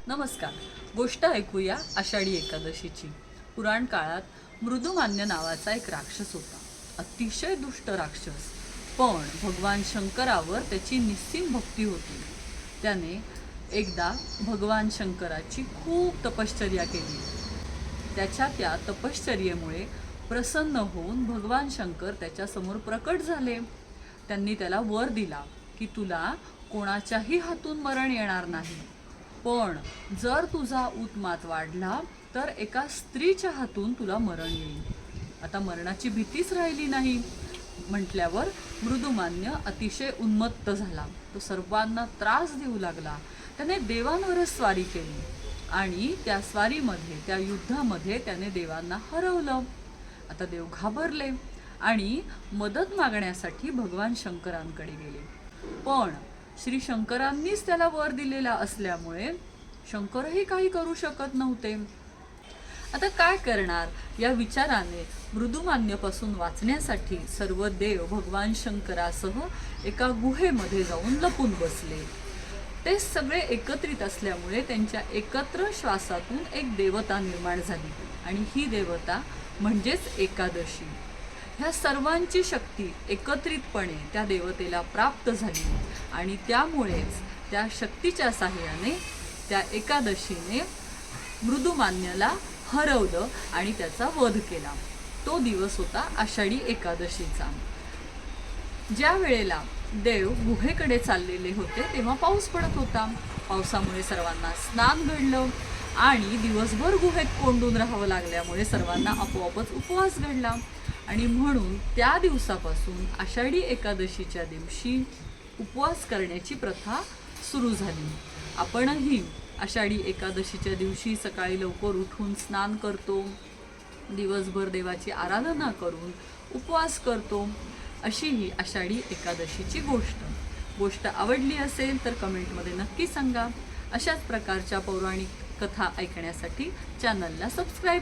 नमस्कार. गोष्ट ऐकूया आषाढी एकादशीची. पुराण काळात मृदुमान्य नावाचा एक राक्षस होता. अतिशय दुष्ट राक्षस. पण भगवान शंकरावर त्याची निस्सीम भक्ती होती. त्याने एकदा भगवान शंकराची खूप तपश्चर्या केली. त्याच्या त्या तपश्चर्येमुळे प्रसन्न होऊन भगवान शंकर त्याच्यासमोर प्रकट झाले. त्यांनी त्याला वर दिला की तुला कोणाच्याही हातून मरण येणार नाही, पण जर तुझा उत्मात वाढला तर एका स्त्रीच्या हातून तुला मरण येईल. आता मरणाची भीतीच राहिली नाही. म्हटल्यावर मृदुमान्य अतिशय उन्मत्त झाला. तो सर्वांना त्रास देऊ लागला. त्याने देवांवरच स्वारी केली आणि त्या स्वारीमध्ये, त्या युद्धामध्ये त्याने देवांना हरवलं. आता देव घाबरले आणि मदत मागण्यासाठी भगवान शंकरांकडे गेले. पण श्री शंकरांनीच त्याला वर दिलेला असल्यामुळे शंकरही काही करू शकत नव्हते. आता काय करणार या विचाराने मृदुमान्यपासून वाचण्यासाठी सर्व देव भगवान शंकरासह एका गुहेमध्ये जाऊन लपून बसले. ते सगळे एकत्रित असल्यामुळे त्यांच्या एकत्र श्वासातून एक देवता निर्माण झाली आणि ही देवता म्हणजेच एकादशी. ह्या सर्वांची शक्ती एकत्रितपणे त्या देवतेला प्राप्त झाली आणि त्यामुळेच त्या शक्तीच्या साहाय्याने त्या एकादशीने मृदुमान्याला हरवलं आणि त्याचा वध केला. तो दिवस होता आषाढी एकादशीचा. ज्या वेळेला देव गुहेकडे चाललेले होते तेव्हा पाऊस पडत होता. पावसामुळे सर्वांना स्नान घडलं आणि दिवसभर गुहेत कोंडून राहावं लागल्यामुळे सर्वांना आपोआपच उपवास घडला आणि म्हणून त्या दिवसापासून आषाढी एकादशीच्या दिवशी उपवास करण्याची प्रथा सुरू झाली. आपणही आषाढी एकादशीच्या दिवशी सकाळी लवकर उठून स्नान करतो, दिवसभर देवाची आराधना करून उपवास करतो. अशी ही आषाढी एकादशीची गोष्ट आवडली असेल तर कमेंटमध्ये नक्की सांगा. अशाच प्रकारच्या पौराणिक कथा ऐकण्यासाठी चॅनलला सबस्क्राईब